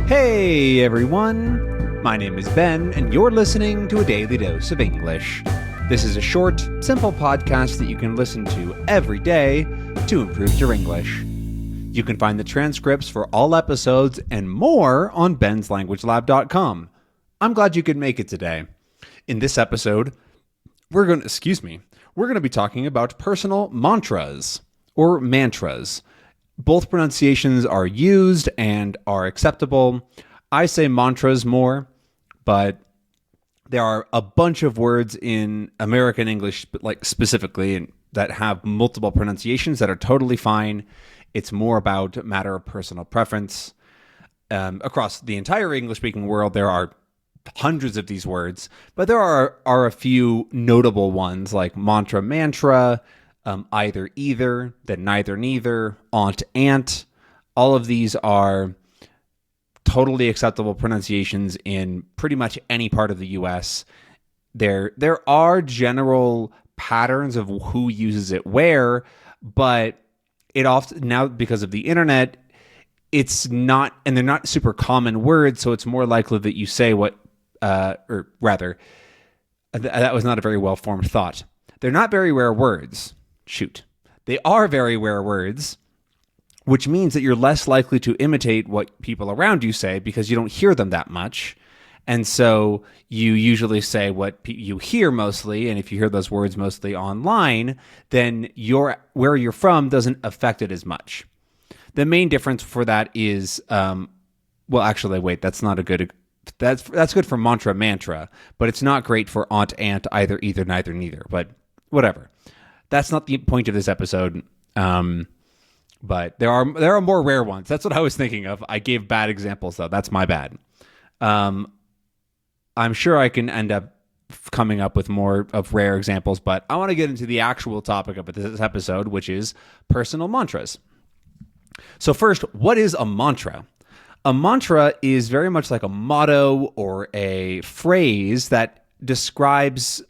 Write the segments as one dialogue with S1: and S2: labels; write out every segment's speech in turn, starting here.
S1: Hey everyone, my name is Ben, and you're listening to A Daily Dose of English. This is a short, simple podcast that you can listen to every day to improve your English. You can find the transcripts for all episodes and more on benslanguagelab.com. I'm glad you could make it today. In this episode, we're going to be talking about personal mantras or mantras. Both pronunciations are used and are acceptable. I say mantras more, but there are a bunch of words in American English, like specifically, that have multiple pronunciations that are totally fine. It's more about a matter of personal preference. Across the entire English-speaking world, there are hundreds of these words, but there are a few notable ones like mantra, either, then neither, aunt. All of these are totally acceptable pronunciations in pretty much any part of the U.S. There are general patterns of who uses it where, but it often, now because of the internet, it's not, and they're not super common words, so it's more likely that you say what, or rather, that was not a very well-formed thought. They're not very rare words. They are very rare words, which means that you're less likely to imitate what people around you say because you don't hear them that much. And so you usually say what you hear mostly, and if you hear those words mostly online, then where you're from doesn't affect it as much. The main difference for that is, that's not a good... That's good for mantra, but it's not great for aunt, either, neither, but whatever. That's not the point of this episode, but there are more rare ones. That's what I was thinking of. I gave bad examples, though. That's my bad. I'm sure I can end up coming up with more of rare examples, but I want to get into the actual topic of this episode, which is personal mantras. So first, what is a mantra? A mantra is very much like a motto or a phrase that describes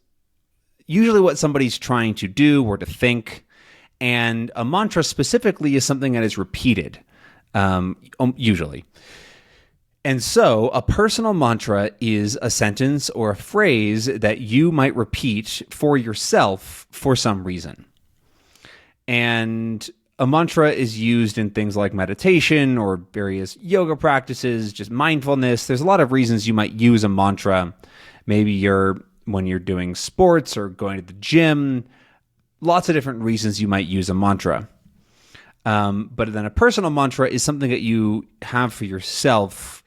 S1: usually what somebody's trying to do or to think. And a mantra specifically is something that is repeated, usually. And so a personal mantra is a sentence or a phrase that you might repeat for yourself for some reason. And a mantra is used in things like meditation or various yoga practices, just mindfulness. There's a lot of reasons you might use a mantra. Maybe when you're doing sports or going to the gym, lots of different reasons you might use a mantra. But then a personal mantra is something that you have for yourself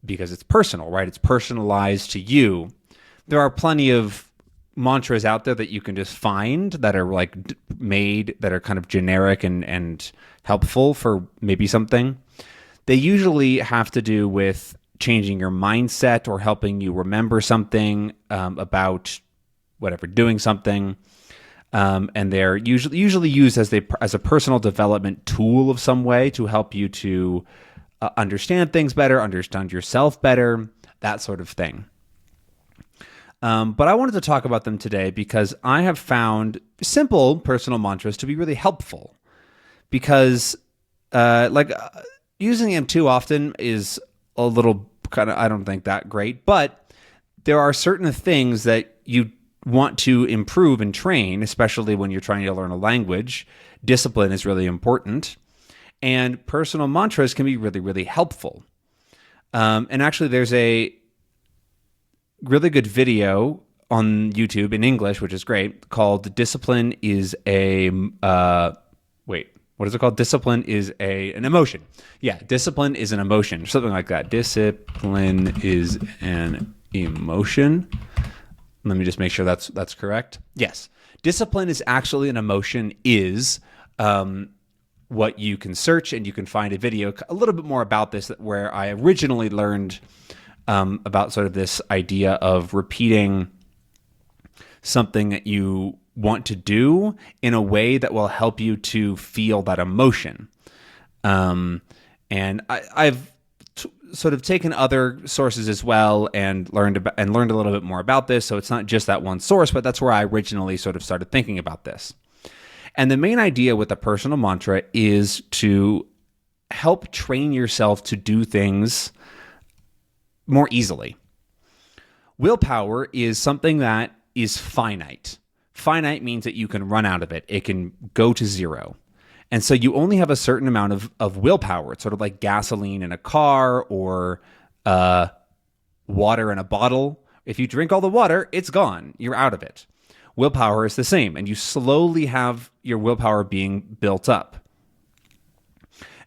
S1: because it's personal, right? It's personalized to you. There are plenty of mantras out there that you can just find that are made, that are kind of generic and helpful for maybe something. They usually have to do with changing your mindset or helping you remember something about whatever, doing something. And they're usually used as a personal development tool of some way to help you to understand things better, understand yourself better, that sort of thing. But I wanted to talk about them today because I have found simple personal mantras to be really helpful because using them too often is a little kind of, I don't think, that great, but there are certain things that you want to improve and train, especially when you're trying to learn a language. Discipline is really important, and personal mantras can be really, really helpful. And actually, there's a really good video on YouTube in English, which is great, called Discipline is a... what is it called? Discipline is an emotion. Yeah, discipline is an emotion, something like that. Discipline is an emotion. Let me just make sure that's correct. Yes, discipline is actually an emotion is what you can search, and you can find a video a little bit more about this where I originally learned about sort of this idea of repeating something that you want to do in a way that will help you to feel that emotion. And I've sort of taken other sources as well and learned a little bit more about this. So it's not just that one source, but that's where I originally sort of started thinking about this. And the main idea with a personal mantra is to help train yourself to do things more easily. Willpower is something that is finite. Finite means that you can run out of it. It can go to zero. And so you only have a certain amount of willpower. It's sort of like gasoline in a car or water in a bottle. If you drink all the water, it's gone. You're out of it. Willpower is the same, and you slowly have your willpower being built up.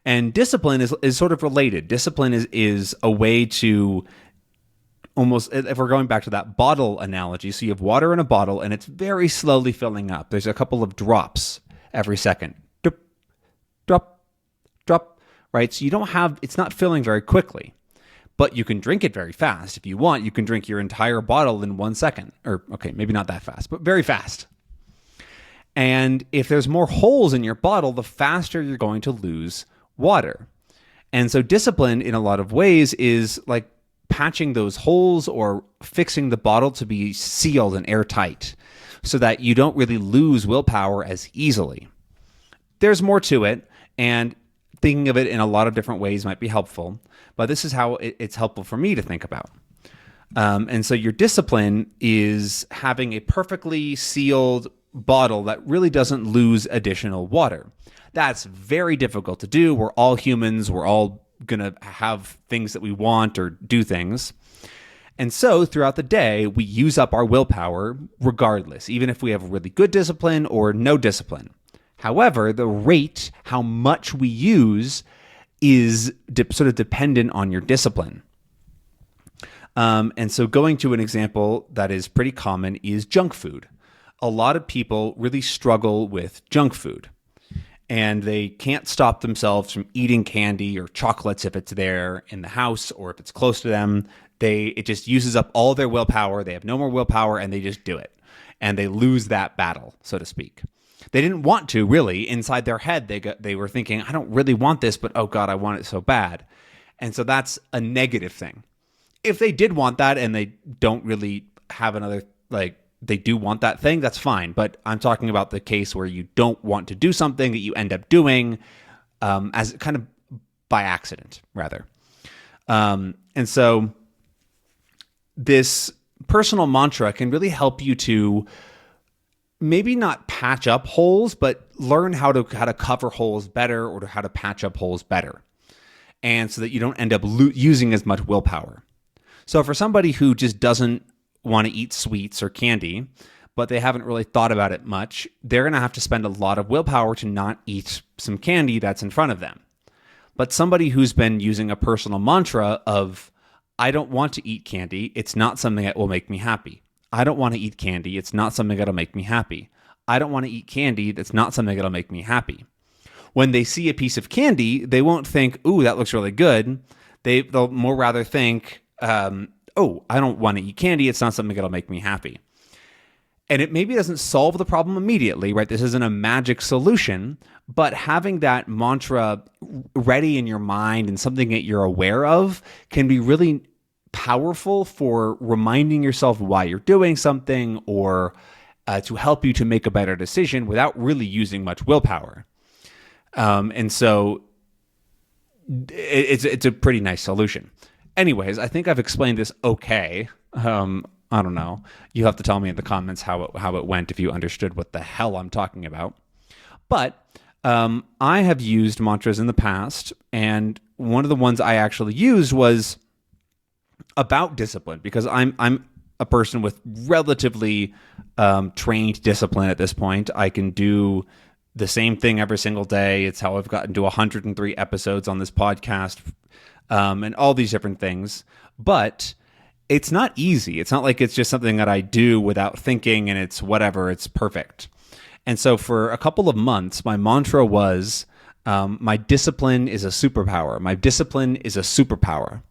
S1: And discipline is sort of related. Discipline is a way to almost, if we're going back to that bottle analogy, so you have water in a bottle, and it's very slowly filling up. There's a couple of drops every second. Drop, drop, drop, right? So you don't have, it's not filling very quickly. But you can drink it very fast. If you want, you can drink your entire bottle in 1 second. Or, okay, maybe not that fast, but very fast. And if there's more holes in your bottle, the faster you're going to lose water. And so discipline, in a lot of ways, is like patching those holes or fixing the bottle to be sealed and airtight so that you don't really lose willpower as easily. There's more to it, and thinking of it in a lot of different ways might be helpful. But this is how it's helpful for me to think about. And so your discipline is having a perfectly sealed bottle that really doesn't lose additional water. That's very difficult to do. We're all humans. We're all going to have things that we want or do things. And so throughout the day, we use up our willpower regardless, even if we have really good discipline or no discipline. However, the rate, how much we use, is sort of dependent on your discipline. And so going to an example that is pretty common is junk food. A lot of people really struggle with junk food, and they can't stop themselves from eating candy or chocolates if it's there in the house or if it's close to them. It just uses up all their willpower. They have no more willpower, and they just do it. And they lose that battle, so to speak. They didn't want to, really. Inside their head, they were thinking, I don't really want this, but oh God, I want it so bad. And so that's a negative thing. If they did want that and they don't really have another, like, they do want that thing, that's fine. But I'm talking about the case where you don't want to do something that you end up doing as kind of by accident, rather. And so this personal mantra can really help you to maybe not patch up holes, but learn how to cover holes better or how to patch up holes better. And so that you don't end up using as much willpower. So for somebody who just doesn't want to eat sweets or candy, but they haven't really thought about it much, they're going to have to spend a lot of willpower to not eat some candy that's in front of them. But somebody who's been using a personal mantra of, I don't want to eat candy, it's not something that will make me happy. I don't want to eat candy. It's not something that'll make me happy. I don't want to eat candy. That's not something that'll make me happy. When they see a piece of candy, they won't think, ooh, that looks really good. They'll more rather think, oh, I don't want to eat candy. It's not something that'll make me happy. And it maybe doesn't solve the problem immediately, right? This isn't a magic solution, but having that mantra ready in your mind and something that you're aware of can be really powerful for reminding yourself why you're doing something or to help you to make a better decision without really using much willpower. And so it's a pretty nice solution. Anyways, I think I've explained this okay. I don't know. You have to tell me in the comments how it went if you understood what the hell I'm talking about. But I have used mantras in the past, and one of the ones I actually used was about discipline, because I'm a person with relatively trained discipline at this point. I can do the same thing every single day. It's how I've gotten to 103 episodes on this podcast and all these different things. But it's not easy. It's not like it's just something that I do without thinking and it's whatever, it's perfect. And so for a couple of months, my mantra was, my discipline is a superpower. My discipline is a superpower.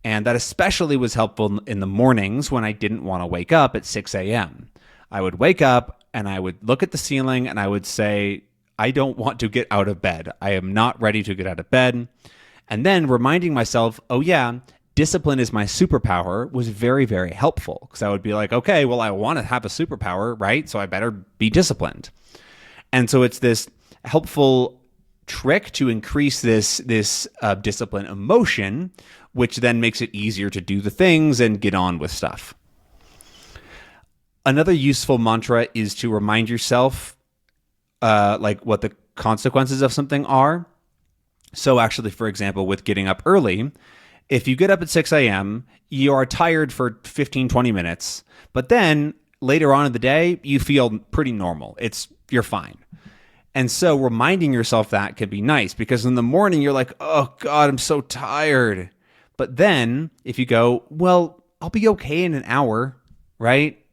S1: And that especially was helpful in the mornings when I didn't want to wake up at 6 a.m. I would wake up and I would look at the ceiling and I would say, I don't want to get out of bed. I am not ready to get out of bed. And then reminding myself, oh yeah, discipline is my superpower was very, very helpful. Because I would be like, okay, well, I want to have a superpower, right? So I better be disciplined. And so it's this helpful trick to increase this discipline emotion, which then makes it easier to do the things and get on with stuff. Another useful mantra is to remind yourself like what the consequences of something are. So actually, for example, with getting up early, if you get up at 6 a.m., you are tired for 15, 20 minutes, but then later on in the day, you feel pretty normal. You're fine. And so reminding yourself that can be nice, because in the morning you're like, oh God, I'm so tired. But then if you go, well, I'll be okay in an hour, right?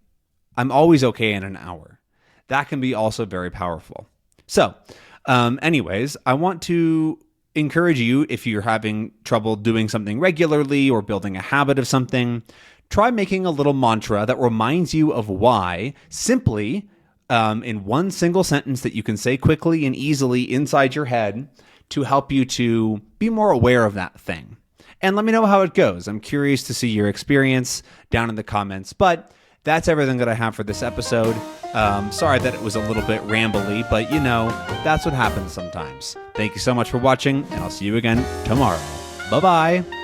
S1: I'm always okay in an hour. That can be also very powerful. So anyways, I want to encourage you, if you're having trouble doing something regularly or building a habit of something, try making a little mantra that reminds you of why, simply in one single sentence that you can say quickly and easily inside your head to help you to be more aware of that thing. And let me know how it goes. I'm curious to see your experience down in the comments. But that's everything that I have for this episode. Sorry that it was a little bit rambly, but that's what happens sometimes. Thank you so much for watching, and I'll see you again tomorrow. Bye-bye.